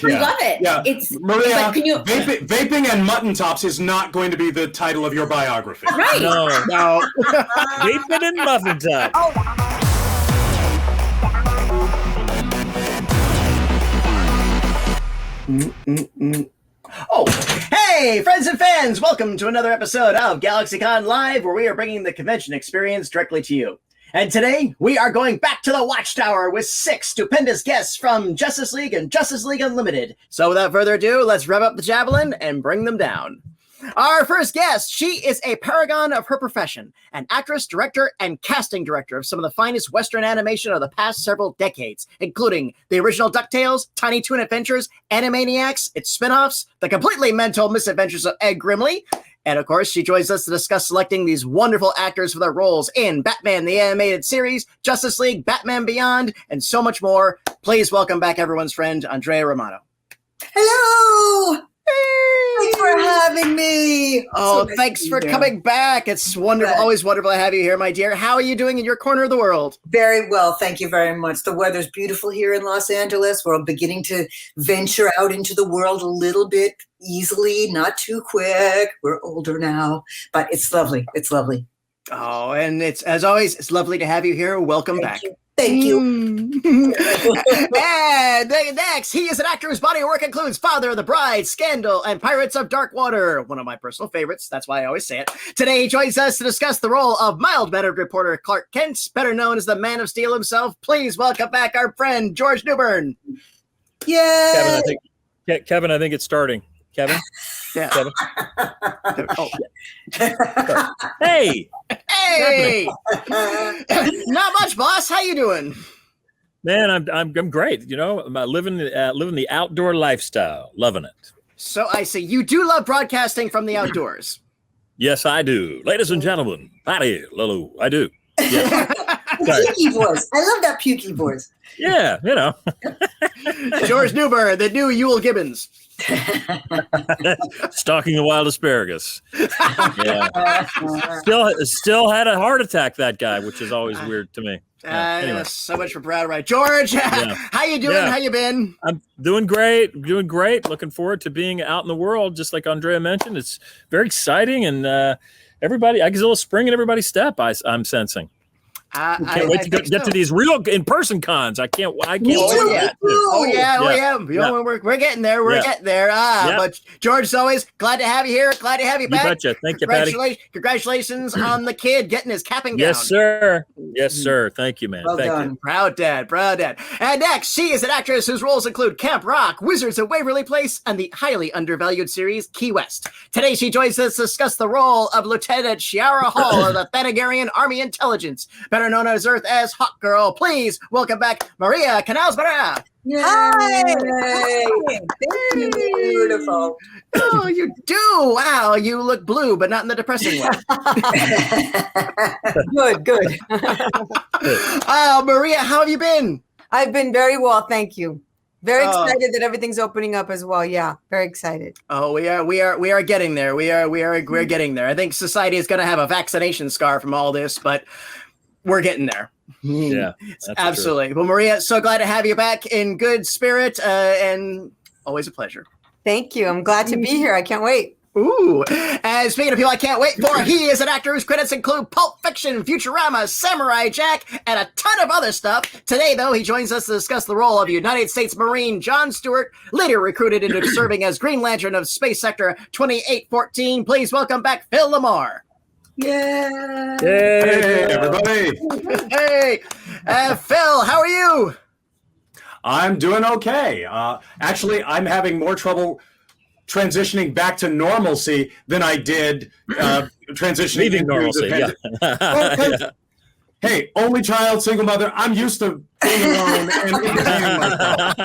We love it. Yeah. It's Maria, vaping and mutton tops is not going to be the title of your biography. Right. No. Vaping and muffin top. Oh, hey, friends and fans! Welcome to another episode of GalaxyCon Live, where we are bringing the convention experience directly to you. And today, we are going back to the Watchtower with 6 stupendous guests from Justice League and Justice League Unlimited. So without further ado, let's rev up the javelin and bring them down. Our first guest, she is a paragon of her profession, an actress, director, and casting director of some of the finest Western animation of the past several decades, including the original DuckTales, Tiny Toon Adventures, Animaniacs, its spin-offs, the completely mental misadventures of Ed Grimley, and of course, she joins us to discuss selecting these wonderful actors for their roles in Batman the Animated Series, Justice League, Batman Beyond, and so much more. Please welcome back everyone's friend, Andrea Romano. Hello! Thanks for having me. Oh, So nice thanks to be for here. coming back. It's wonderful, always wonderful to have you here, my dear. How are you doing in your corner of the world? Very well, thank you very much. The weather's beautiful here in Los Angeles. We're beginning to venture out into the world a little bit easily, not too quick. We're older now, but it's lovely. It's lovely. Oh, and it's, as always, it's lovely to have you here. Welcome back. Thank you. And next, he is an actor whose body of work includes Father of the Bride, Scandal, and Pirates of Dark Water, one of my personal favorites. That's why I always say it. Today, he joins us to discuss the role of mild-mannered reporter Clark Kent, better known as the Man of Steel himself. Please welcome back our friend, George Newbern. Yay! Kevin, I think it's starting. Kevin? Yeah. Kevin? Oh. Hey! Hey! Not much, boss. How you doing? Man, I'm great. You know, I'm living the outdoor lifestyle. Loving it. So I see you do love broadcasting from the outdoors. Yes, I do. Ladies and gentlemen, howdy, Lulu. I do. Yeah. Pukey voice. I love that pukey voice. Yeah, you know. George Newbern, the new Ewell Gibbons. Stalking the wild asparagus. Yeah. Still had a heart attack, that guy, which is always weird to me. Anyway. So much for Brad Wright. George, how you doing? Yeah. How you been? I'm doing great. Looking forward to being out in the world, just like Andrea mentioned. It's very exciting, and everybody, I get a little spring in everybody's step. I'm sensing. I can't wait to get to these real in-person cons. I can't wait. Oh yeah. We're getting there. We're getting there. But George, as always, glad to have you here. Glad to have you back. Betcha. Thank you, Patty. Congratulations on the kid getting his cap and gown. Yes, sir. Yes, sir. Thank you, man. Well Thank done. you. Proud dad. And next, she is an actress whose roles include Camp Rock, Wizards of Waverly Place, and the highly undervalued series Key West. Today, she joins us to discuss the role of Lieutenant Shayera Hall of the Thanagarian Army Intelligence, better known on Earth as Hawkgirl. Please welcome back Maria Canals-Barrera. Hi! Thank you. Beautiful. Oh, you do. Wow, you look blue, but not in the depressing way. Good. Maria, how have you been? I've been very well, thank you. Very excited that everything's opening up as well. Yeah, very excited. Oh, we are getting there. We're getting there. I think society is going to have a vaccination scar from all this, but we're getting there. Yeah, absolutely. True. Well, Maria, so glad to have you back in good spirit, and always a pleasure. Thank you. I'm glad to be here. I can't wait. Ooh, and speaking of people I can't wait for, he is an actor whose credits include Pulp Fiction, Futurama, Samurai Jack, and a ton of other stuff. Today, though, he joins us to discuss the role of United States Marine John Stewart, later recruited into serving as Green Lantern of Space Sector 2814. Please welcome back Phil LaMarr. Yeah. Hey, everybody. Hey, Phil, how are you? I'm doing okay. Actually, I'm having more trouble transitioning back to normalcy than I did transitioning Leaving normalcy. Yeah. Hey, only child, single mother. I'm used to being alone and entertaining myself.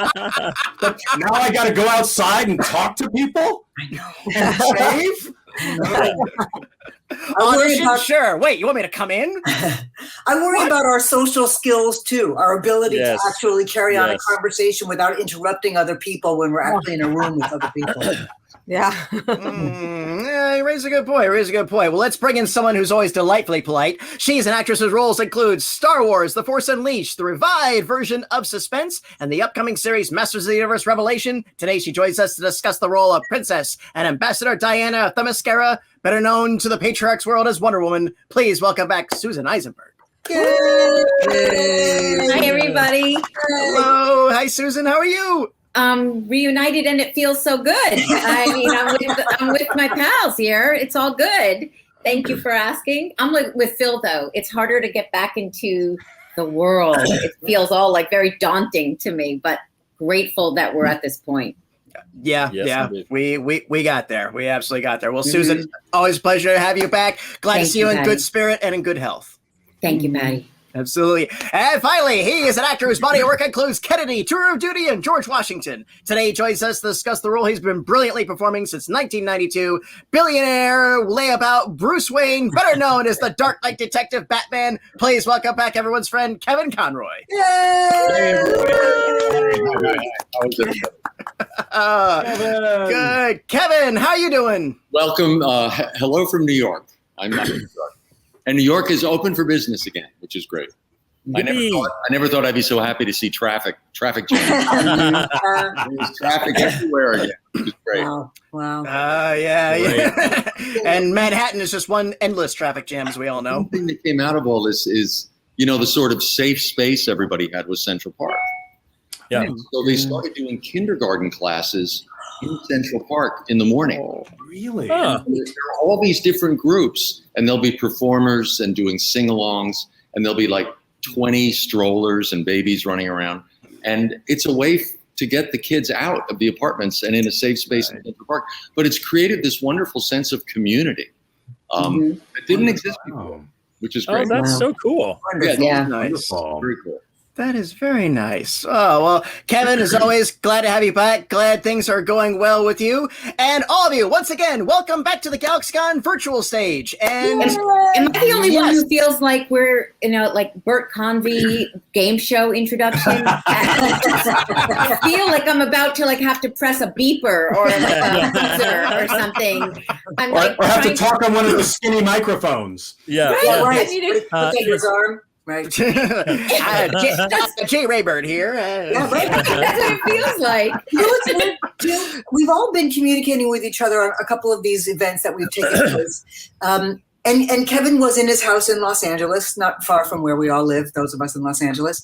But now I got to go outside and talk to people. I know. And shave. Sure. Wait, you want me to come in? I'm worried about our social skills too, our ability to actually carry on a conversation without interrupting other people when we're actually in a room with other people. Yeah. Yeah, he raised a good point. Well, let's bring in someone who's always delightfully polite. She's an actress whose roles include Star Wars, The Force Unleashed, the revived version of Suspense, and the upcoming series Masters of the Universe Revelation. Today, she joins us to discuss the role of Princess and Ambassador Diana Themyscira, better known to the Patriarch's world as Wonder Woman. Please welcome back Susan Eisenberg. Yay! Hi, everybody. Hello. Hi, Susan. How are you? Reunited, and it feels so good. I mean, I'm with my pals here. It's all good. Thank you for asking. I'm with Phil, though. It's harder to get back into the world. It feels all like very daunting to me, but grateful that we're at this point. Yeah, Yes, yeah. indeed. We got there. We absolutely got there. Well, Susan, always a pleasure to have you back. Glad to Thank see you you, in Patty. good spirit and in good health. Thank you, Patty. Absolutely. And finally, he is an actor whose body of work includes Kennedy, Tour of Duty, and George Washington. Today, he joins us to discuss the role he's been brilliantly performing since 1992. Billionaire layabout Bruce Wayne, better known as the Dark Knight Detective Batman. Please welcome back everyone's friend, Kevin Conroy. Good. Kevin, how you doing? Welcome. Hello from New York. I'm not in New York. And New York is open for business again, which is great. I never thought I'd be so happy to see traffic jam. There's traffic everywhere again, which is great. Wow. Yeah. And Manhattan is just one endless traffic jam, as we all know. One thing that came out of all this is, the sort of safe space everybody had was Central Park. Yeah. And so they started doing kindergarten classes in Central Park in the morning. Oh, really? Huh. There are all these different groups, and there'll be performers and doing sing-alongs, and there'll be like 20 strollers and babies running around. And it's a way to get the kids out of the apartments and in a safe space in Central Park. But it's created this wonderful sense of community that didn't exist before, which is Oh, great. that's so cool. Yeah. Nice. Very cool. That is very nice. Oh, well, Kevin, as always, glad to have you back. Glad things are going well with you. And all of you, once again, welcome back to the GalaxyCon virtual stage. And Am I the only one who feels like we're, like Bert Convy game show introduction? I feel like I'm about to have to press a beeper or a buzzer or something. I'm Or have to trying talk on one of the skinny microphones. Yeah. Right. yeah. I need to- Take his arm. Right. Jay Raybird here. Yeah, right. That's what it feels like. It's weird, too. We've all been communicating with each other on a couple of these events that we've taken place. And Kevin was in his house in Los Angeles, not far from where we all live, those of us in Los Angeles.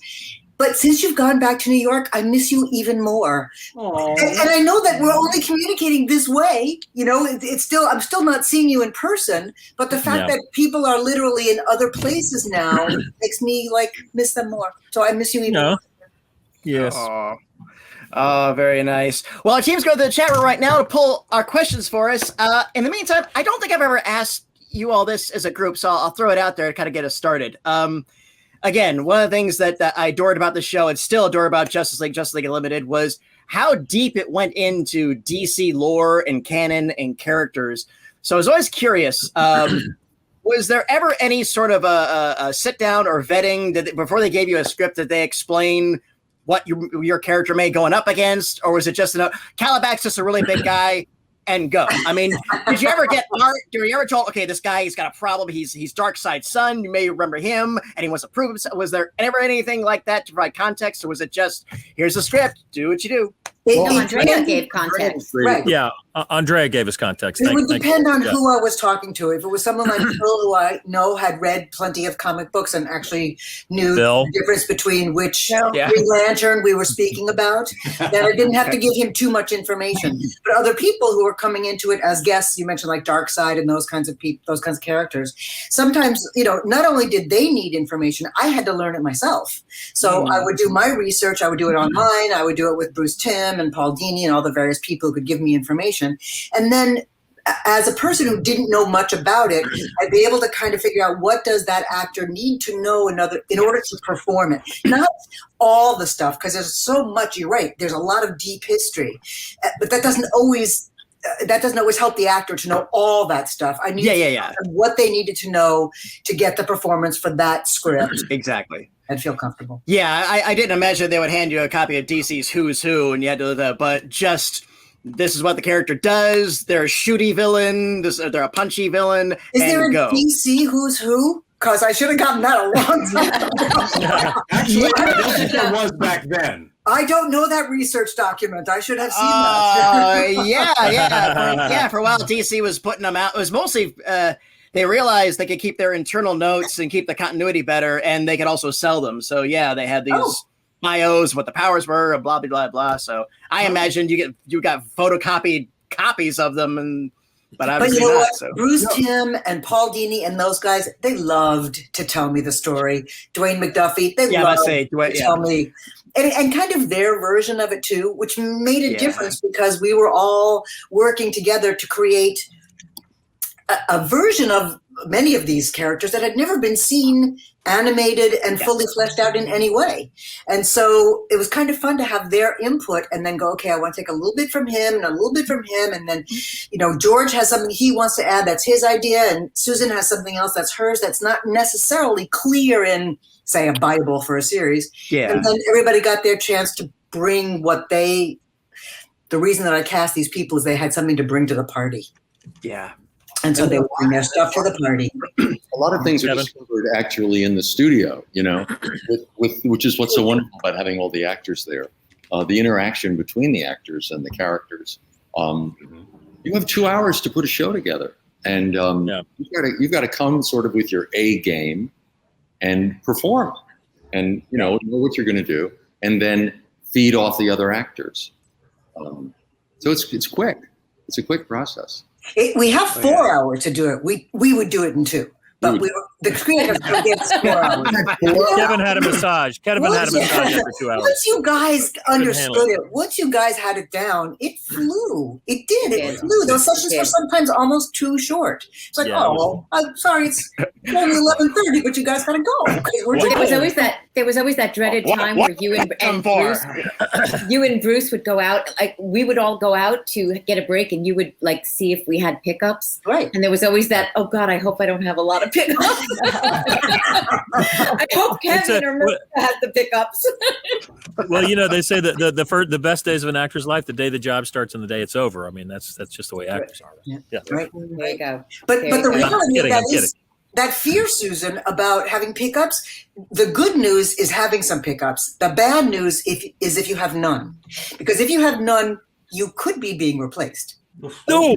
But since you've gone back to New York, I miss you even more. And I know that we're only communicating this way. I'm still not seeing you in person. But the fact that people are literally in other places now makes me miss them more. So I miss you even more. Yes. Oh, very nice. Well, our team's going to the chat room right now to pull our questions for us. In the meantime, I don't think I've ever asked you all this as a group, so I'll throw it out there to kind of get us started. Again, one of the things that I adored about the show and still adore about Justice League Unlimited was how deep it went into DC lore and canon and characters. So I was always curious, was there ever any sort of a sit down or vetting before they gave you a script that they explain what your character may going up against? Or was it just Caliban's just a really big guy and go? I mean, did you ever get art? Were you ever told, okay, this guy, he's got a problem. He's Darkseid's son. You may remember him and he wants to prove himself. Was there ever anything like that to provide context? Or was it just, here's the script, do what you do? Andrea gave context. Right. Yeah. Andrea gave us context. It would Thank depend you. on Yeah. who I was talking to. If it was someone like Phil, who I know had read plenty of comic books and actually knew Phil. the difference between which Yeah. Green Lantern we were speaking about, then I didn't have to give him too much information. But other people who were coming into it as guests, you mentioned like Darkseid and those kinds of people, those kinds of characters. Sometimes, not only did they need information, I had to learn it myself. So I would do my research. I would do it online. I would do it with Bruce Timm and Paul Dini and all the various people who could give me information. And then as a person who didn't know much about it, I'd be able to kind of figure out what does that actor need to know in order to perform it. Not all the stuff, because there's so much, you're right, there's a lot of deep history. But that doesn't always help the actor to know all that stuff. I need to know what they needed to know to get the performance for that script. Exactly. And feel comfortable. Yeah, I didn't imagine they would hand you a copy of DC's Who's Who and you had to, but just this is what the character does. They're a shooty villain. They're a punchy villain. Is there a go. DC Who's Who? Because I should have gotten that a long time ago. Actually, I don't think there was back then. I don't know that research document. I should have seen that. Yeah. For a while, DC was putting them out. It was mostly they realized they could keep their internal notes and keep the continuity better, and they could also sell them. So yeah, they had these bios, what the powers were, and blah blah blah blah. So I imagined you got photocopied copies of them, but obviously you know not. what? So. Bruce Timm and Paul Dini and those guys, they loved to tell me the story. Dwayne McDuffie, they loved to tell me. And kind of their version of it too, which made a difference because we were all working together to create a version of many of these characters that had never been seen, animated, and fully fleshed out in any way. And so it was kind of fun to have their input and then go, okay, I want to take a little bit from him and a little bit from him. And then, George has something he wants to add. That's his idea. And Susan has something else that's hers. That's not necessarily clear in, say, a Bible for a series. Yeah. And then everybody got their chance to bring the reason that I cast these people is they had something to bring to the party. Yeah. And so they bring their stuff to the party. A lot of things are discovered actually in the studio, which is what's so wonderful about having all the actors there. The interaction between the actors and the characters. You have 2 hours to put a show together, and you've got to come sort of with your A game and perform, and know what you're going to do, and then feed off the other actors. So it's quick. It's a quick process. We have 4 hours to do it. We would do it in 2. But the creators gets 4 hours. Kevin had a massage. Kevin had a massage after 2 hours. Once you guys understood it, once you guys had it down, it flew. It did. It flew. Those sessions were sometimes almost too short. It's like, I'm sorry, it's only 11:30, but you guys gotta go. There was always that dreaded time where you and Bruce would go out. Like we would all go out to get a break, and you would like see if we had pickups. Right. And there was always that. Oh God, I hope I don't have a lot of pickups. I hope Kevin or Melissa had the pickups. Well, they say that the best days of an actor's life, the day the job starts and the day it's over. I mean, that's just the way actors are. Yeah. Right. There you go. But the reality of that is that fear, Susan, about having pickups. The good news is having some pickups. The bad news is if you have none, because if you have none, you could be being replaced. No.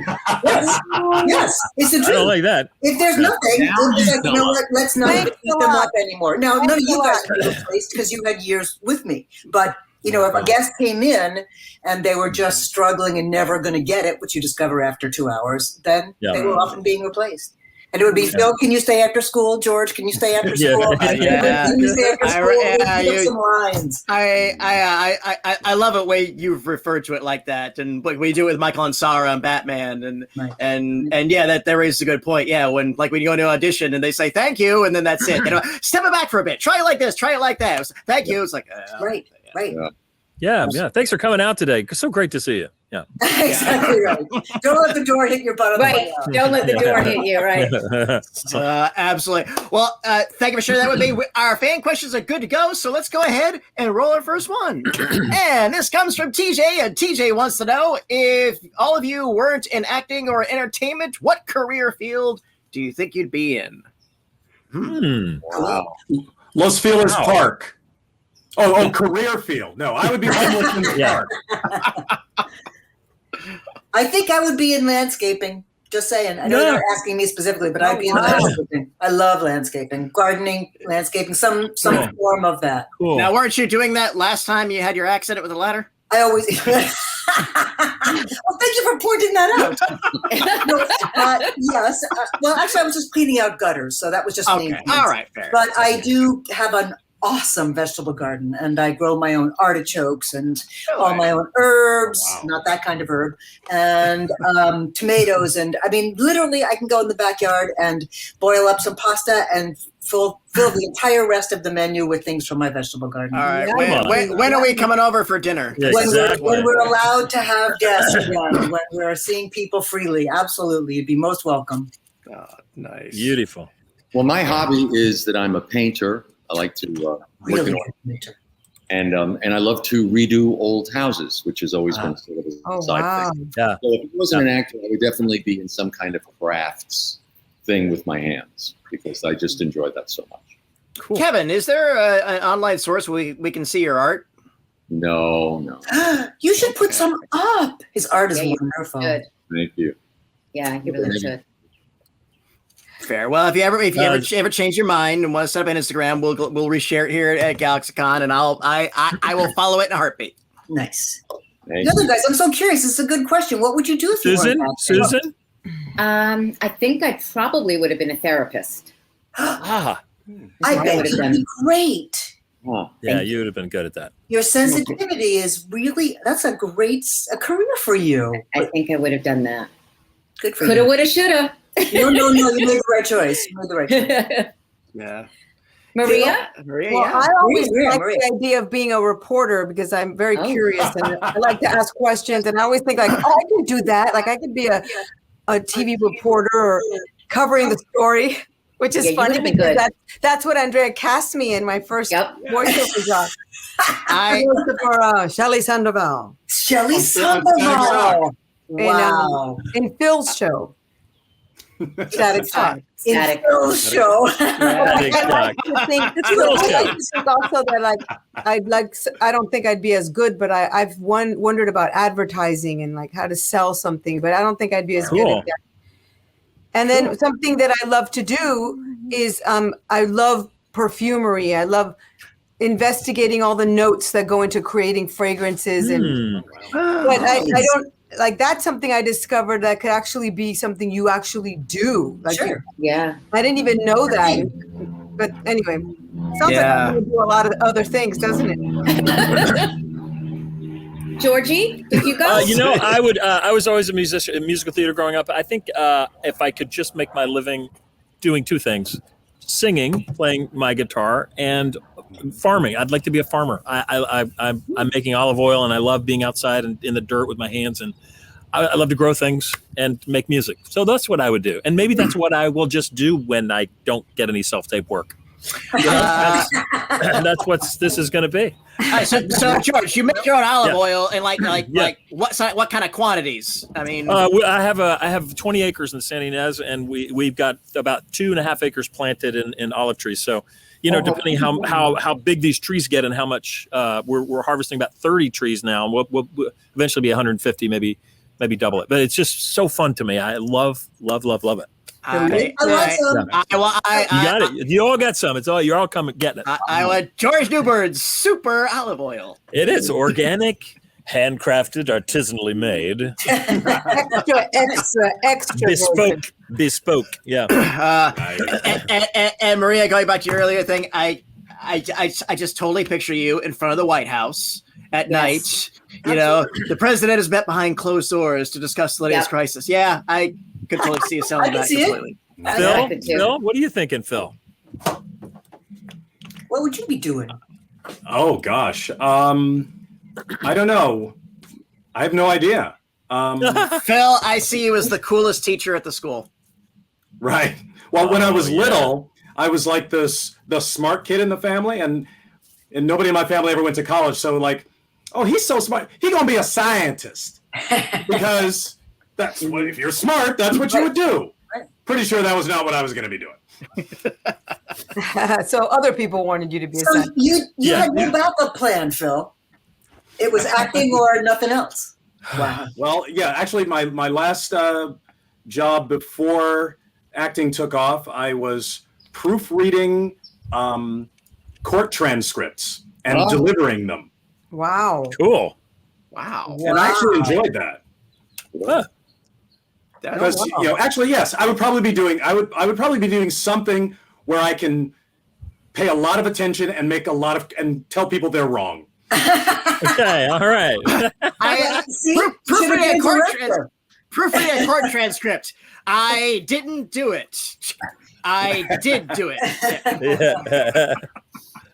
Yes, it's the truth. I don't like that. If there's nothing, it's like, what? Let's not pick them up anymore. Now, none of you guys can be replaced because you had years with me. But if a guest came in and they were just struggling and never going to get it, which you discover after 2 hours, then they were often being replaced. And it would be, Phil, can you stay after school? George, can you stay after school? Can you stay after school? Some lines. I love it way you've referred to it like that, and like we do it with Michael and Sarah and Batman, and that raises a good point. Yeah, when you go to an audition and they say thank you, and then that's it. Step it back for a bit. Try it like this. Try it like that. Thank you. It's like right. Yeah. Thanks for coming out today. So great to see you. Yeah. Exactly right. Don't let the door hit your butt on the way out. Don't let the door hit you, right? Absolutely. Well, thank you for sharing that with me. Our fan questions are good to go, so let's go ahead and roll our first one. And this comes from TJ, and TJ wants to know, if all of you weren't in acting or entertainment, what career field do you think you'd be in? Wow. Los Feliz Park. Oh, career field. No, I would be homeless in the park. I think I would be in landscaping. Just saying. I know you're asking me specifically, but I'd be in landscaping. I love landscaping, gardening, landscaping, some form of that. Cool. Now, weren't you doing that last time you had your accident with a ladder? I always. Well, thank you for pointing that out. Yes. Well, actually, I was just cleaning out gutters, so that was just me. All right, fair. But I do have an awesome vegetable garden, and I grow my own artichokes and all my own herbs, not that kind of herb, and tomatoes. And I mean, literally, I can go in the backyard and boil up some pasta and fill the entire rest of the menu with things from my vegetable garden. All right. When are we coming over for dinner? Yeah, when we're allowed to have guests again, when we're seeing people freely. Absolutely. You'd be most welcome. Oh, nice. Beautiful. Well, my hobby is that I'm a painter. I like to And I love to redo old houses, which has always been sort of a side thing. Yeah. So if I wasn't an actor, I would definitely be in some kind of crafts thing with my hands because I just enjoy that so much. Cool. Kevin, is there an online source where we can see your art? No. You should put some up. His art is wonderful. Good. Thank you. Yeah, he really should. Fair. Well, if you ever change your mind and want to set up an Instagram, we'll reshare it here at GalaxyCon, and I will follow it in a heartbeat. Nice. Thank The other you. guys, I'm so curious. It's a good question. What would you do if you Susan? weren't Susan? I think I probably would have been a therapist. Ah, I bet would've you'd done. be great. Oh, yeah, you would have been good at that. Your sensitivity is really, that's a career for you. I think I would have done that. Good for Coulda, you. woulda, shoulda. No, you made the right choice. You made the right choice. Yeah. Maria? Maria, Well, yeah. I always Maria, like Maria. the idea of being a reporter because I'm very Oh. curious and I like to ask questions. And I always think like, oh, I could do that. Like I could be a TV reporter or covering the story, which is Yeah, you funny would've been because good. that's what Andrea cast me in my first Yep. voiceover job. I For Shelley Sandoval Shelley Sandoval. Sandoval. Wow. in Phil's show. Static Shock. Static. Phil's show. Static I Shock. like to think also that I don't think I'd be as good, but I've wondered about advertising and like how to sell something, but I don't think I'd be as good Cool. at that. And then something that I love to do is I love perfumery. I love investigating all the notes that go into creating fragrances and but I don't like that's something I discovered that could actually be something you actually do. Like Sure. Yeah. I didn't even know that. But anyway, sounds like I'm going to do a lot of other things, doesn't it? Georgie, did you go? I would. I was always a musician in musical theater growing up. I think if I could just make my living doing two things: singing, playing my guitar, and farming. I'd like to be a farmer. I'm making olive oil, and I love being outside and in the dirt with my hands, and I love to grow things and make music. So that's what I would do, and maybe that's what I will just do when I don't get any self-tape work. That's what this is going to be. So George, you make your own olive oil and like what kind of quantities? I mean, I have 20 acres in San Ynez, and we've got about 2.5 acres planted in olive trees. So, depending how big these trees get and how much we're harvesting about 30 trees now. We'll eventually be 150, maybe double it. But it's just so fun to me. I love it. I like some. You got it. You all got some. You're all coming getting it. I want George Newbern's super olive oil. It is organic, handcrafted, artisanally made, extra bespoke. Yeah. And Maria, going back to your earlier thing, I just totally picture you in front of the White House at night. The president is met behind closed doors to discuss the latest crisis. Yeah, I could totally see you selling that completely. Phil, what are you thinking, Phil? What would you be doing? Oh gosh, I don't know. I have no idea. Phil, I see you as the coolest teacher at the school. Right. Well, when I was little, I was like the smart kid in the family, and nobody in my family ever went to college. So like, oh, he's so smart. He's gonna be a scientist because that's what, if you're smart, that's what you would do. Pretty sure that was not what I was going to be doing. So other people wanted you to be a So scientist. you had no backup plan, Phil. It was acting or nothing else. Wow. Well, yeah, actually, my last job before acting took off, I was proofreading court transcripts and delivering them. Wow. Cool. Wow. And I actually enjoyed that. Huh. Because actually, yes, I would probably be doing something where I can pay a lot of attention and make and tell people they're wrong. Okay, all right. Proofreading a court transcript. I didn't do it. I did do it. Yeah.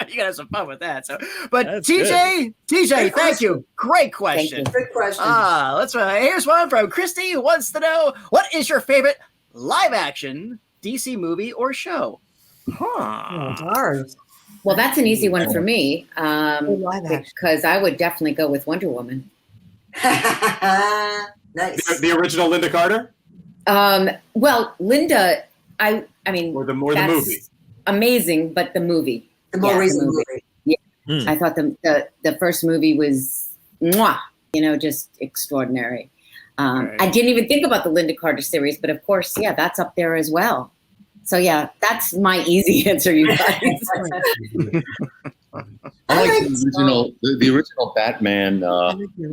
You gotta have some fun with that. But That's TJ, thank you. Great question. Good question. Here's one from Christy who wants to know, what is your favorite live action DC movie or show? Oh, darn. Well, that's an easy one for me live action. because I would definitely go with Wonder Woman. Nice. The original Linda Carter? Well, Linda, I mean, Or the that's movie? Amazing, but the movie. The more Yeah, recent movie. movie. I thought the first movie was, mwah, just extraordinary. I didn't even think about the Linda Carter series, but of course, yeah, that's up there as well. So yeah, that's my easy answer, you guys. I like the original Batman,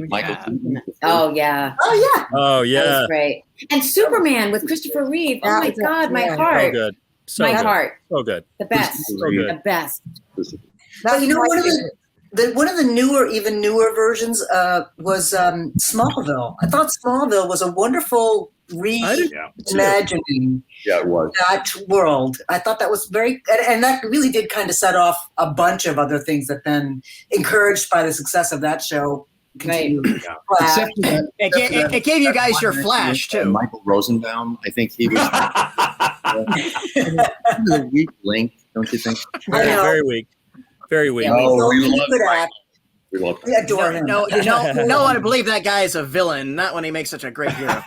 Michael Keaton. Oh yeah, Oh that yeah. was great. And Superman with Christopher Reeve. Oh my God, my So heart, good. So my good. heart, So good. the best, So good. the best. Well, That's one of the newer versions was Smallville. I thought Smallville was a wonderful reimagining Yeah, it was. that world. I thought that was very, and that really did kind of set off a bunch of other things that then, encouraged by the success of that show, continued. Except for that, It gave you guys your Flash too. Michael Rosenbaum, I think he was a weak link, don't you think? I know. Very weak. Very weak. Yeah, Oh, we He's love good at. We love We adore him. No one would believe that guy is a villain. Not when he makes such a great hero.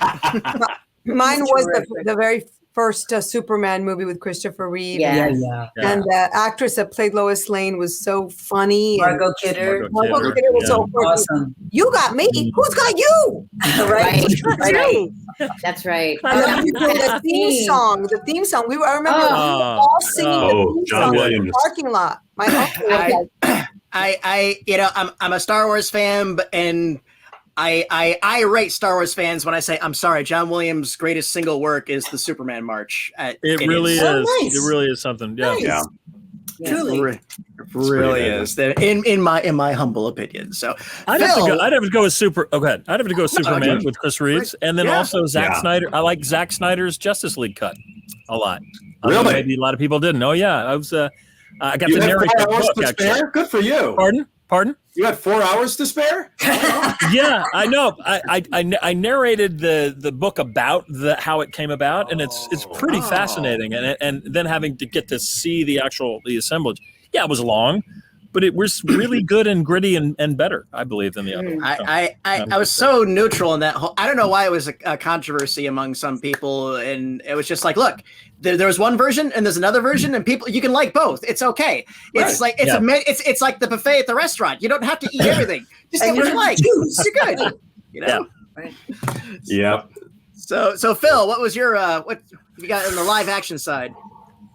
Mine was terrific. the very first Superman movie with Christopher Reeve. Yeah. Yeah. And the actress that played Lois Lane was so funny. and Margot Kidder. Margot Kidder was so funny. Awesome. You got me. Who's got you? Right. Right. That's right. The theme song. I remember we were all singing the theme John song in Williams. the parking lot. My uncle was like, I'm a Star Wars fan, and I rate Star Wars fans when I say, I'm sorry, John Williams' greatest single work is the Superman March. It really is. nice. It really is something. Yeah. Nice. Yeah. Truly. Really is. In my humble opinion. So I'd have to go with I'd have to go with Superman with Chris Reeves, and then Yeah. also Zack Yeah. Snyder. I like Zack Snyder's Justice League cut a lot. I don't know, Really? maybe a lot of people didn't. Oh yeah, I was. I got You to had narrate 4 that hours book. to Actually. spare? Good for you. Pardon? You had 4 hours to spare? Yeah, I know. I narrated the book about how it came about, and it's pretty fascinating. And then having to get to see the assemblage. Yeah, it was long, but it was really good and gritty and better, I believe, than the other one. I was so neutral in that whole. I don't know why it was a controversy among some people, and it was just like, look, there was one version and there's another version, and people, you can like both. It's okay. It's like it's like the buffet at the restaurant. You don't have to eat everything. Just get what you like. You're good. You know. Right. Yep. So Phil, what was your what you got on the live action side?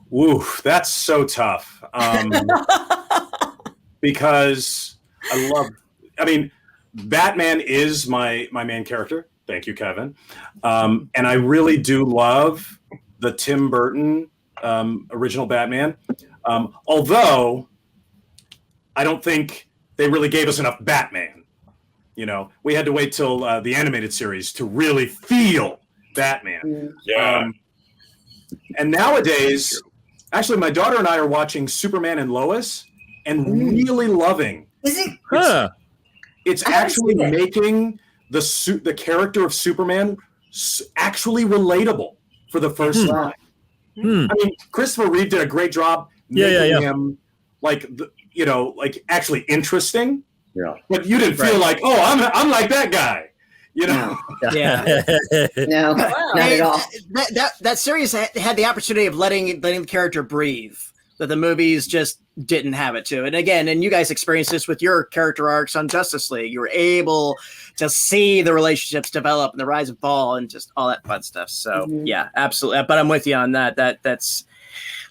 Woo, that's so tough. Because I mean, Batman is my main character. Thank you, Kevin. And I really do love the Tim Burton original Batman. Although I don't think they really gave us enough Batman. We had to wait till the animated series to really feel Batman. Yeah. And nowadays, actually, my daughter and I are watching Superman and Lois and really loving. Is it? Huh. It's I haven't actually seen it. making the character of Superman actually relatable for the first time. I mean, Christopher Reeve did a great job making him like actually interesting. Yeah. But you didn't feel like, oh, I'm like that guy. Yeah. No, not at all. That series had the opportunity of letting the character breathe that the movies just didn't have it to. And again, and you guys experienced this with your character arcs on Justice League. You were able to see the relationships develop and the rise and fall and just all that fun stuff. So yeah, absolutely. But I'm with you on that. That's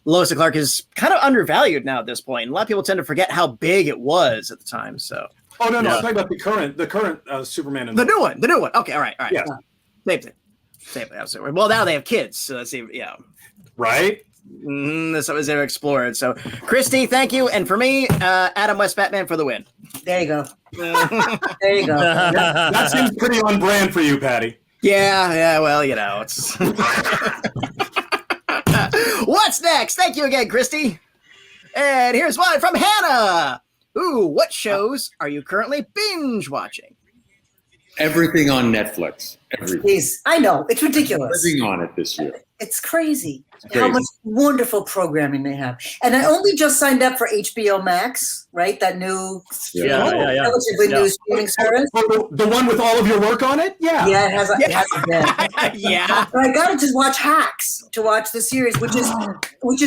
Lois and Clark is kind of undervalued now at this point. A lot of people tend to forget how big it was at the time. So. Oh no, I'm talking about the current Superman and the new one. Okay, all right. Yeah. Same thing. Absolutely. Well, now they have kids, so let's see. Yeah. Right. That's what they've explored. So, Christy, thank you, and for me, Adam West Batman for the win. There you go. There you go. That seems pretty on brand for you, Patty. Yeah. Well, it's. What's next? Thank you again, Christy. And here's one from Hannah. Ooh, what shows are you currently binge watching? Everything on Netflix. Everything. Please, I know it's ridiculous. Everything on it this year. It's crazy crazy. how much wonderful programming they have. And I only just signed up for HBO Max, right? That new, relatively new streaming service. The one with all of your work on it? Yeah. Yeah, it has a bed. Yeah. But I got to just watch Hacks to watch the series, which is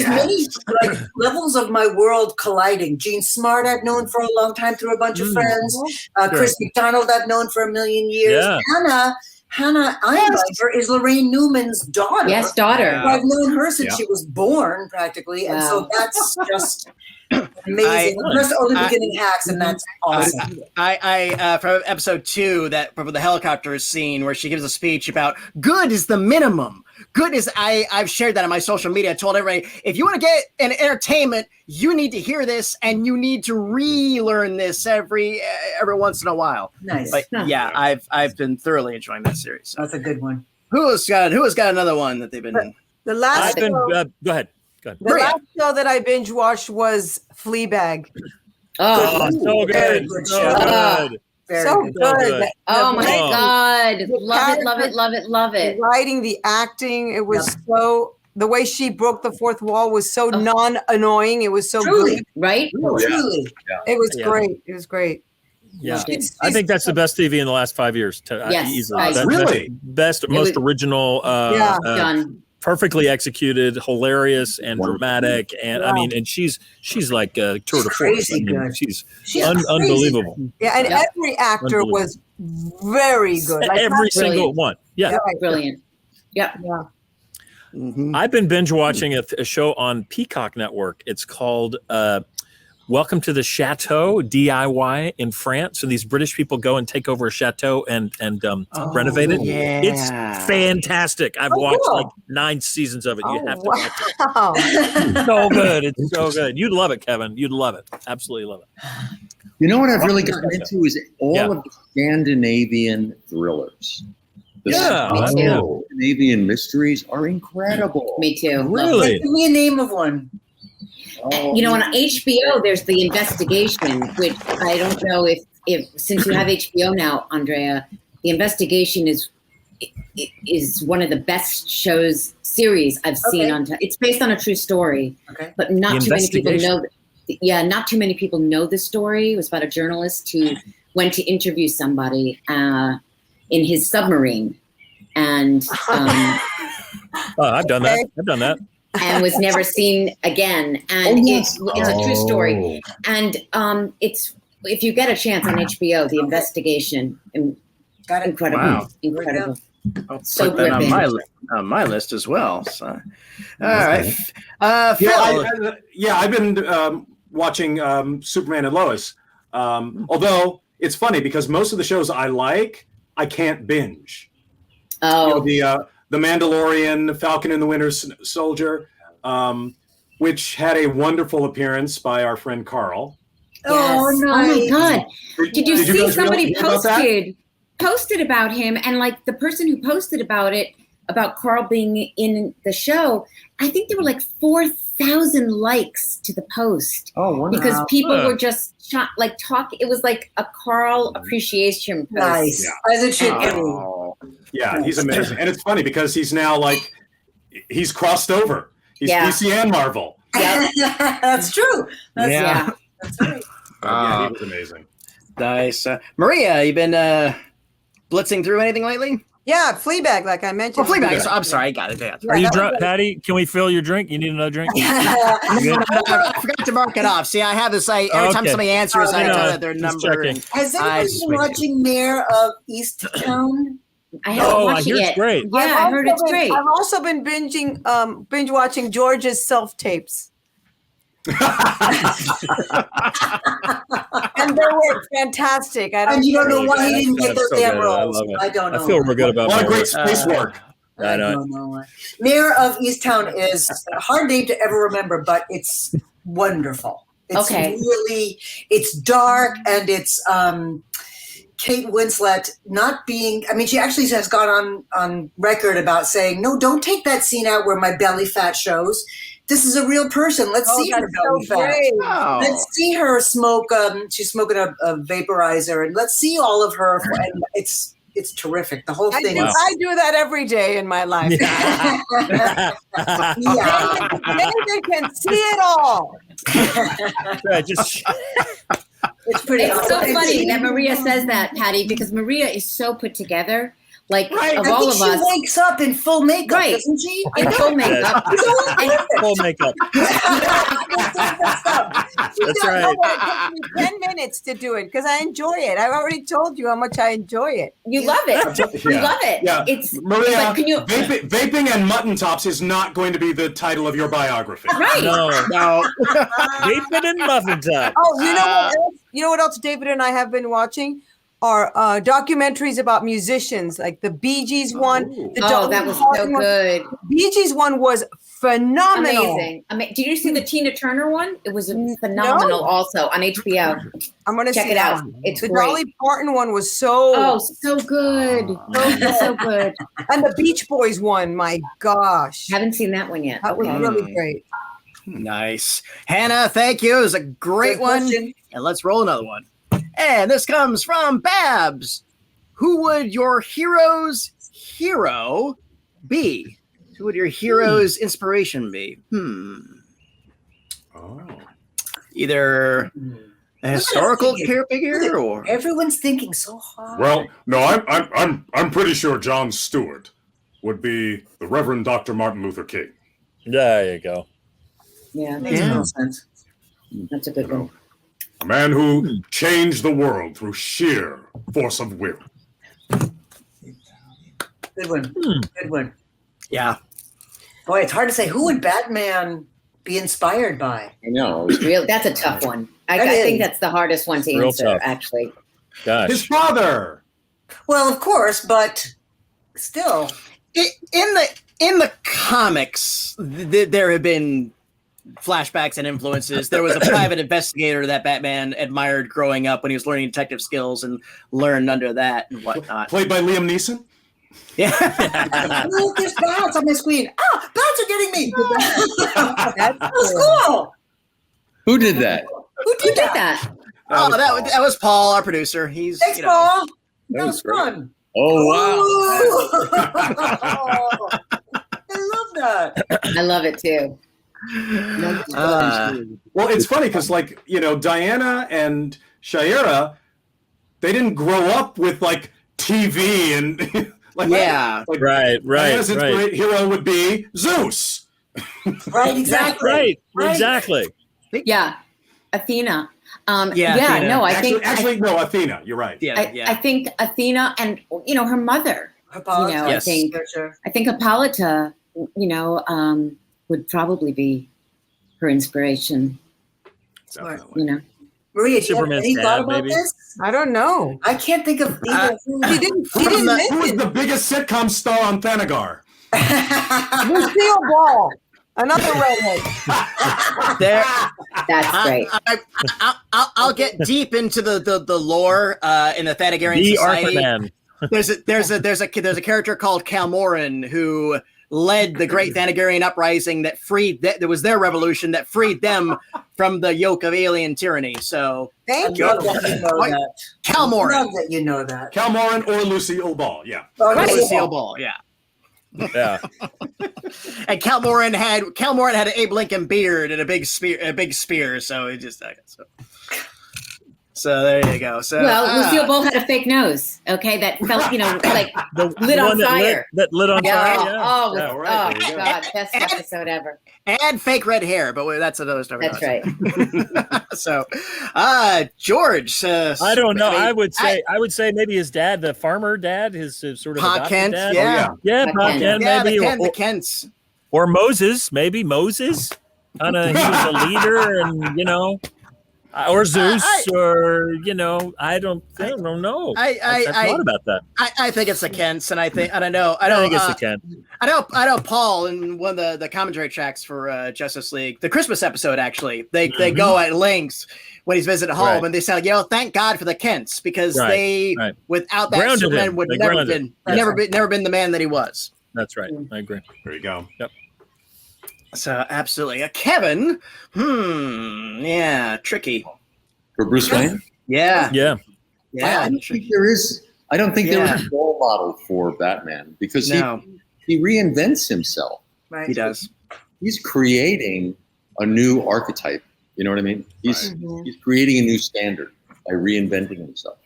many like levels of my world colliding. Gene Smart I've known for a long time through a bunch of friends. Chris McDonald I've known for a million years. Yeah. Hannah Eisenberg is Lorraine Newman's daughter. Yes, daughter. I've known her since she was born, practically, and so that's just amazing. I'm just only beginning Hacks, and that's awesome. I from episode 2, that from the helicopter scene where she gives a speech about good is the minimum. Good is I've shared that on my social media. I told everybody, if you want to get an entertainment, you need to hear this and you need to relearn this every once in a while. Nice. But yeah, I've been thoroughly enjoying that series. That's a good one. Who has got another one that they've been? The last Go ahead. the last show that I binge watched was Fleabag. Oh, So good. Good So show. good. So good. oh my Oh. God. Love it. The writing, the acting, it was so, the way she broke the fourth wall was so non-annoying. It was so Truly. good. Right? Truly. It was Yeah. great. It was great. Yeah, I think that's the best TV in the last 5 years. Yes, Easily. I- Really? Best, most original, Done. perfectly executed, hilarious and dramatic, and I mean, and she's like tour de force. Crazy I mean, good. she's She's unbelievable. Yeah, and Yeah. every actor was very good. Like, Every single brilliant. one. Yeah. Brilliant. Yep. yeah. I've been binge watching a show on Peacock Network. It's called Welcome to the Chateau DIY in France. So these British people go and take over a chateau and renovate it. Yeah. It's fantastic. I've watched like 9 seasons of it. You have to watch it. Wow. It's so good. It's so good. You'd love it, Kevin. You'd love it. Absolutely love it. You know what I've really gotten into is all Yeah. of the Scandinavian thrillers. The Yeah, me too. Scandinavian mysteries are incredible. Me too. Really? Give me a name of one. Oh, You know, on HBO, there's The Investigation, which I don't know if since you have HBO now, Andrea, The Investigation is one of the best series I've seen on. It's based on a true story, but not too many people know. Not too many people know the story. It was about a journalist who went to interview somebody in his submarine, and I've done that. and was never seen again. And it's a true story. And it's, if you get a chance on HBO, The Investigation, incredible, Wow. incredible. I'll So put that gripping. on my list as well. So, all right. Phil. I've been watching Superman and Lois. Although it's funny because most of the shows I like, I can't binge. Oh, The Mandalorian, Falcon and the Winter Soldier, which had a wonderful appearance by our friend Carl. yes. Oh my God. Did you see guys somebody hear about that? posted about him, and like the person who posted about Carl being in the show, I think there were like 4,000 likes to the post. Oh, wow. Because people were just it was like a Carl appreciation post. Nice. As it should be. Yeah, he's amazing. And it's funny because he's now he's crossed over. He's DC and Marvel. That's true. Yeah. That's right. Yeah, he was amazing. Nice. Maria, you been blitzing through anything lately? Yeah, Fleabag, like I mentioned. Fleabag. I'm sorry, I got it. Yeah. Are you drunk, Patty? Can we fill your drink? You need another drink? I forgot to mark it off. See, I have this. Every time somebody answers, I tell that their number. checking. Has anybody been watching Mayor of Easttown? I haven't watched I hear it yet. it's great. Yeah, I heard it's great. I've also been binge watching George's self tapes. And they were fantastic. And you don't know why he didn't get those so damn good. roles. I don't know. I feel real good about A lot of Mayor. great space work. I don't know why. Mayor of Easttown is a hard name to ever remember, but it's wonderful. It's really, it's dark, and it's Kate Winslet not being, I mean, she actually has gone on record about saying, no, don't take that scene out where my belly fat shows. This is a real person. Let's see her belly fat. Oh. Let's see her smoke. She's smoking a vaporizer, and let's see all of her. And it's it's terrific. The whole thing. I do that every day in my life. Yeah. David can see it all. Right, just It's pretty. It's so awesome. funny that Maria says that, Patty, because Maria is so put together. Like Right. of I all think of she us, wakes up in full makeup, Right. doesn't she? in full makeup. full makeup. That's right. It took me 10 minutes to do it because I enjoy it. I've already told you how much I enjoy it. You love it. You love it. Yeah. It's Maria, but can you vaping and mutton tops is not going to be the title of your biography. right? No, David and Muffin Top. Oh, you know what else? You know what else David and I have been watching? Are documentaries about musicians, like the Bee Gees one. The Oh, that was so Dolly Parton one. good. Bee Gees one was phenomenal. Amazing. Did you see the Tina Turner one? It was phenomenal also on HBO. I'm going to Check see it that out. one. It's The great. Dolly Parton one was so So good. So good. and the Beach Boys one, my gosh. Haven't seen that one yet. That was Okay. really great. Nice. Hannah, thank you. It was a great Good one. question. And let's roll another one. And this comes from Babs. Who would your hero's hero be? Who would your hero's inspiration be? Oh. Either a historical figure or Everyone's thinking so hard. Well, no, I'm pretty sure John Stewart would be the Reverend Dr. Martin Luther King. There you go. Yeah, Makes no sense. that's a good one. A man who changed the world through sheer force of will. Good one. Good one. yeah. Boy, it's hard to say. Who would Batman be inspired by? I know. Real. That's a tough one. I That think is. that's the hardest one to Real answer. tough. Actually, Gosh. His father. Well, of course, but still. In the comics, there have been flashbacks and influences. There was a private investigator that Batman admired growing up when he was learning detective skills and learned under that and whatnot. Played by Liam Neeson. Yeah. Look, there's bats on my screen. Ah, bats are getting me. That's That's cool. Who did that? Who did that? that. Oh, that was Paul, our producer. He's Thanks, you know, Paul. That was was great. fun. Oh wow! I love that. I love it too. Well, it's funny because, Diana and Shayera, they didn't grow up with TV and Yeah. Right. Diana's hero would be Zeus. Right, exactly. Right. Exactly. Yeah, Athena. Athena. No, I think Athena. You're right. I think Athena and her mother. Hippolyta. Yes. I think Hippolyta, would probably be her inspiration. Definitely. Maria, do you have Superman's any dad, thought about maybe? this? I don't know. I can't think of either. He didn't Who was mention the biggest sitcom star on Thanagar? Lucille Ball, another redhead. There, That's great. I'll get deep into the lore in the Thanagarian The society. Arthur Man. There's a character called Calmoran who led the Great Thanagarian Uprising that freed that was their revolution that freed them from the yoke of alien tyranny. So Thank I you. love that you know that. Calmoran, Love that you know that. Calmoran or Lucille Ball, yeah. Lucille Ball, yeah. Yeah. And Calmoran had an Abe Lincoln beard and a big spear. So it just so there you go. So Lucille Ball had a fake nose. Okay, that felt The lit one on that fire. That lit on Yeah. fire. Yeah. Oh, Yeah, right, there you go. God, best episode ever. and fake red hair, but that's another story. That's right. So, George. I don't know. mean, I would say maybe his dad, the farmer dad, his sort of Pa adopted Kent, dad. yeah. Yeah, Pa Pa Kent. Kent, Yeah, maybe, the Kents. or Moses, maybe Moses. He was a leader, and or Zeus, or I don't know. I thought about that. I think it's the Kents, and I think I I think it's the Kent. I know Paul in one of the commentary tracks for Justice League, the Christmas episode. Actually, they go at lengths when he's visiting home, Right. and they say, thank God for the Kents because Right. without that Grounded Superman him. would They never grounded been him. never been the man that he was. That's right. I agree. There you go. Yep. So absolutely, Kevin. Yeah, tricky. For Bruce Wayne? Yeah, Yeah. I don't think there is I don't think there was a role model for Batman because he reinvents himself. Right. He does. He's creating a new archetype. You know what I mean? He's creating a new standard by reinventing himself.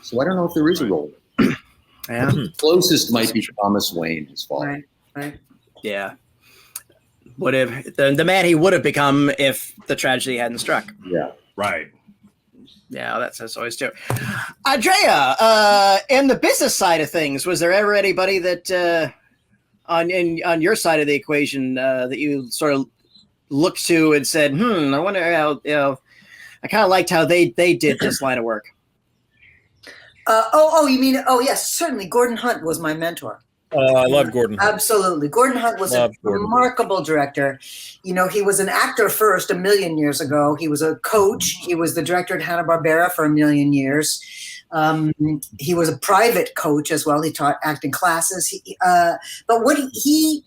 So I don't know if there is a role. Yeah. The closest might be Thomas Wayne, his father. Right. Yeah. Would have the man he would have become if the tragedy hadn't struck. Yeah. Right. Yeah, that's always true. Andrea, in the business side of things, was there ever anybody that on your side of the equation that you sort of looked to and said, I wonder how, I kind of liked how they did this line of work. You mean, yes, certainly. Gordon Hunt was my mentor. I love Gordon Hunt. Absolutely. Gordon Hunt was a remarkable director. He was an actor first a million years ago. He was a coach. He was the director at Hanna-Barbera for a million years. He was a private coach as well. He taught acting classes. But what he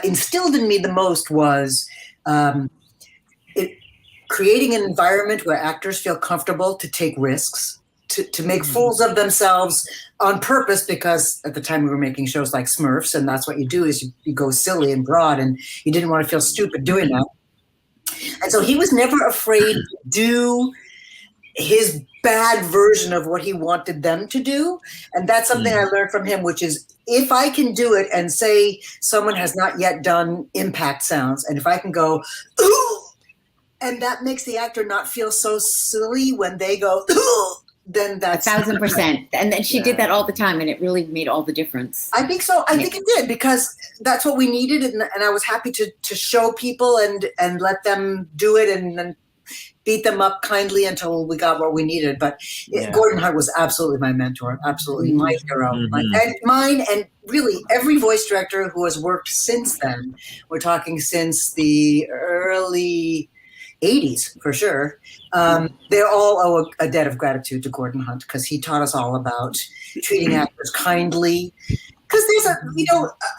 instilled in me the most was creating an environment where actors feel comfortable to take risks, to make fools of themselves on purpose, because at the time we were making shows like Smurfs, and that's what you do is you go silly and broad, and you didn't want to feel stupid doing that. And so he was never afraid to do his bad version of what he wanted them to do. And that's something I learned from him, which is if I can do it and say someone has not yet done impact sounds, and if I can go, ooh, and that makes the actor not feel so silly when they go, ooh, then that's 1,000%. And then she did that all the time, and it really made all the difference. I think so. I think it did, because that's what we needed, and I was happy to show people and let them do it and then beat them up kindly until we got what we needed. But Gordon Hunt was absolutely my mentor, absolutely my hero, and mine, and really every voice director who has worked since then. We're talking since the early 80s for sure. They all owe a debt of gratitude to Gordon Hunt, because he taught us all about treating actors kindly. Because there's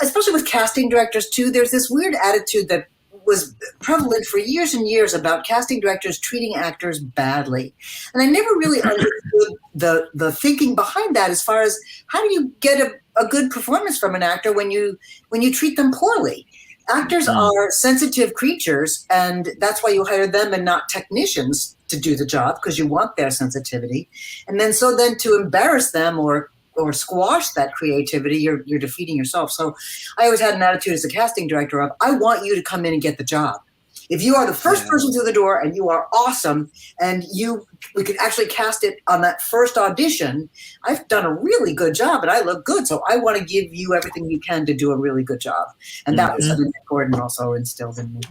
especially with casting directors too, there's this weird attitude that was prevalent for years and years about casting directors treating actors badly. And I never really understood the thinking behind that, as far as how do you get a good performance from an actor when you treat them poorly? Actors are sensitive creatures, and that's why you hire them and not technicians to do the job, because you want their sensitivity. And then to embarrass them or squash that creativity, you're defeating yourself. So I always had an attitude as a casting director of, I want you to come in and get the job. If you are the first person through the door and you are awesome, and we could actually cast it on that first audition, I've done a really good job and I look good. So I want to give you everything you can to do a really good job. And that was something that Gordon also instilled in me.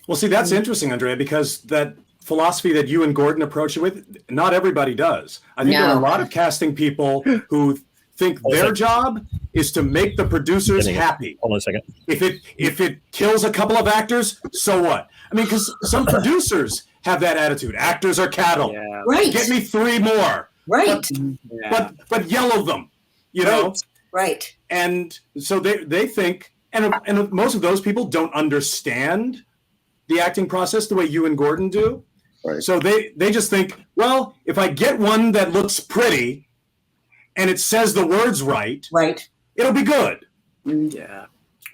Well, see, that's interesting, Andrea, because that philosophy that you and Gordon approach it with, not everybody does. I think there are a lot of casting people who think their job is to make the producers happy. Hold on a second. If it kills a couple of actors, so what? I mean, because some producers have that attitude. Actors are cattle. Yeah. Right. Get me 3 more. Right. But yellow them, you know? Right. And so they think, and most of those people don't understand the acting process the way you and Gordon do. Right. So they just think, well, if I get one that looks pretty and it says the words right, it'll be good. Yeah.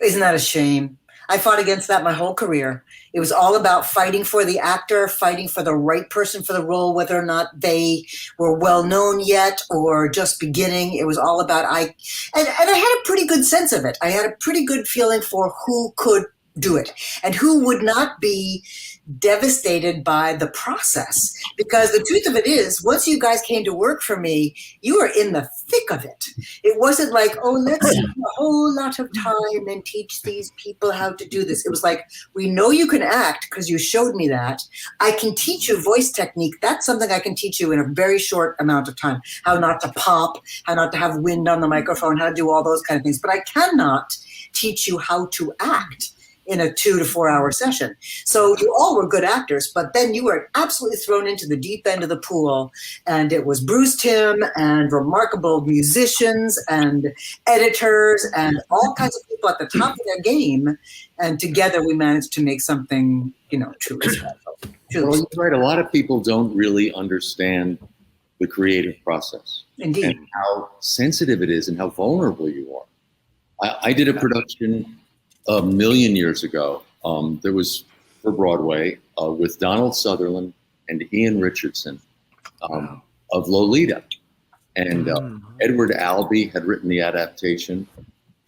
Isn't that a shame? I fought against that my whole career. It was all about fighting for the actor, fighting for the right person for the role, whether or not they were well known yet or just beginning. It was all about and I had a pretty good sense of it. I had a pretty good feeling for who could do it and who would not be devastated by the process. Because the truth of it is, once you guys came to work for me, you were in the thick of it. It wasn't like, oh, let's spend a whole lot of time and teach these people how to do this. It was like, we know you can act because you showed me that. I can teach you voice technique. That's something I can teach you in a very short amount of time. How not to pop, how not to have wind on the microphone, how to do all those kind of things. But I cannot teach you how to act in a 2 to 4 hour session. So you all were good actors, but then you were absolutely thrown into the deep end of the pool, and it was Bruce Timm and remarkable musicians and editors and all kinds of people at the top of their game. And together we managed to make something, truly special. Well, you're right. A lot of people don't really understand the creative process. Indeed. And how sensitive it is and how vulnerable you are. I did a production a million years ago. There was for Broadway with Donald Sutherland and Ian Richardson of Lolita. And Edward Albee had written the adaptation.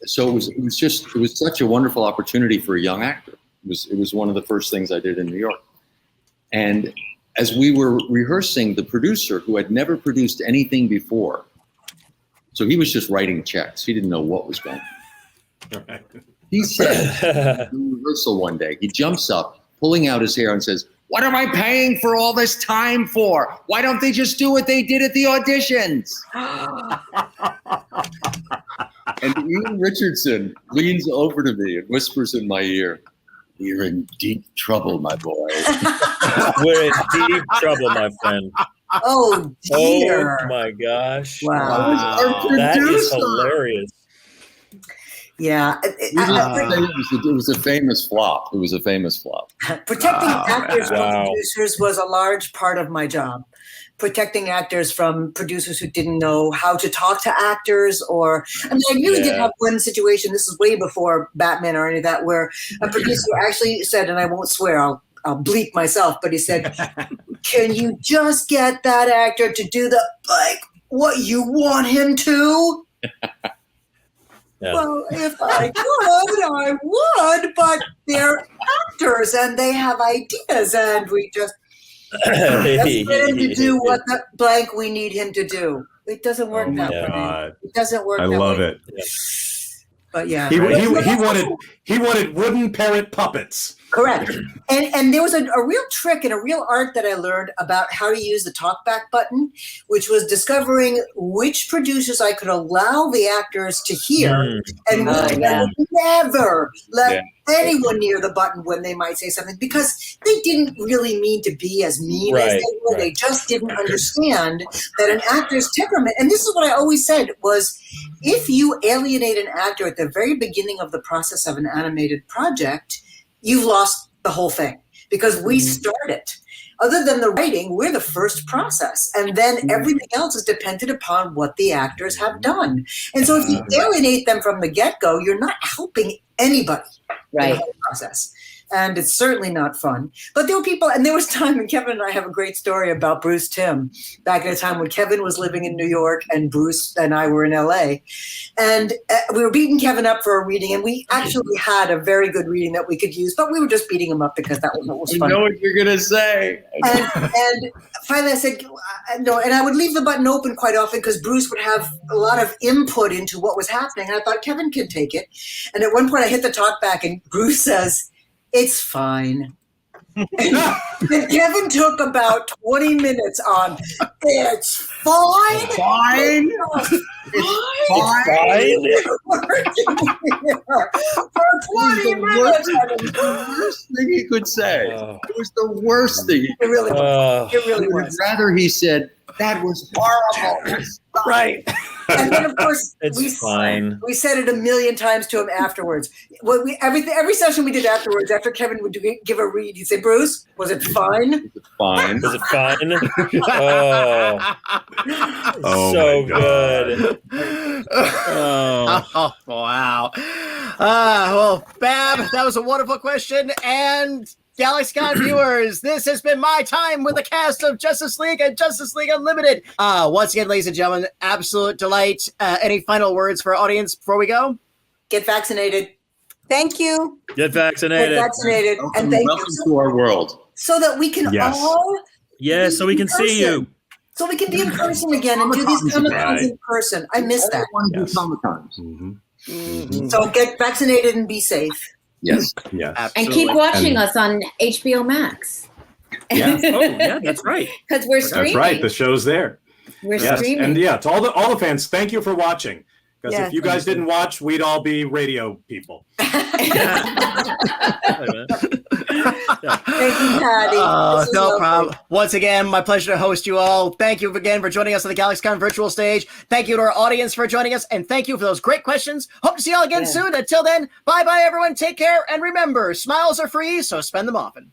So it was such a wonderful opportunity for a young actor. It was one of the first things I did in New York. And as we were rehearsing, the producer, who had never produced anything before, so he was just writing checks. He didn't know what was going on. Right. He said in rehearsal one day, he jumps up, pulling out his hair and says, "What am I paying for all this time for? Why don't they just do what they did at the auditions?" And Ian Richardson leans over to me and whispers in my ear, "You're in deep trouble, my boy." We're in deep trouble, my friend. Oh dear! Oh my gosh! Wow. That is hilarious. Yeah, It was a famous flop. It was a famous flop. protecting actors from Wow. producers was a large part of my job. Protecting actors from producers who didn't know how to talk to actors, or I really did have one situation. This is way before Batman or any of that, where a producer actually said, and I won't swear, I'll bleep myself, but he said, "Can you just get that actor to do what you want him to?" Yeah. Well, if I could, I would, but they're actors and they have ideas, and we just let's get him to do what the blank we need him to do. It doesn't work that way. It doesn't work. I that love way. it. But yeah, He wanted wooden parrot puppets. correct. And there was a real trick and a real art that I learned about how to use the talkback button, which was discovering which producers I could allow the actors to hear, and I would never let anyone near the button when they might say something, because they didn't really mean to be as mean as they were. They just didn't understand that an actor's temperament. And this is what I always said was, if you alienate an actor at the very beginning of the process of an animated project, you've lost the whole thing, because we start it. Other than the writing, we're the first process. And then everything else is dependent upon what the actors have done. And so if you alienate them from the get-go, you're not helping anybody in the whole process. And it's certainly not fun. But there were people, and there was time, and Kevin and I have a great story about Bruce Timm, back at a time when Kevin was living in New York and Bruce and I were in LA. And we were beating Kevin up for a reading, and we actually had a very good reading that we could use, but we were just beating him up because that was what was fun. I know what you're going to say. And finally I said, no, and I would leave the button open quite often because Bruce would have a lot of input into what was happening. And I thought Kevin can take it. And at one point I hit the talk back and Bruce says, "It's fine." And Kevin took about 20 minutes on, "It's fine. Fine. For 20 minutes. The worst thing he could say. It was the worst thing. It really was. It really I would was. rather he said, "That was horrible." Right. And then, of course, It's fine. We said it a million times to him afterwards. Every session we did afterwards, after Kevin would give a read, he'd say, "Bruce, was it fine?" Fine. Was it fine? Oh, So my God. good. Oh, wow. Well, Bab, that was a wonderful question. And GalaxyCon viewers, this has been my time with the cast of Justice League and Justice League Unlimited. Once again, ladies and gentlemen, absolute delight. Any final words for our audience before we go? Get vaccinated. Thank you. Get vaccinated. Get vaccinated. And thank Welcome you. to our world. So that we can Yes. all Yeah, so we can see you. So we can be in person again and do these Comic-Cons in person. I miss that. Yes. So get vaccinated and be safe. Yes. Yes. And keep watching us on HBO Max. Yeah. Oh, yeah, that's right. Because we're streaming. That's right. The show's there. We're Yes. streaming. And yeah, to all the fans, thank you for watching. Because Yeah, if you guys didn't watch, we'd all be radio people. Thank you, Patty. This is No lovely. problem. Once again, my pleasure to host you all. Thank you again for joining us on the GalaxyCon virtual stage. Thank you to our audience for joining us, and thank you for those great questions. Hope to see you all again soon. Until then, bye-bye, everyone. Take care, and remember, smiles are free, so spend them often.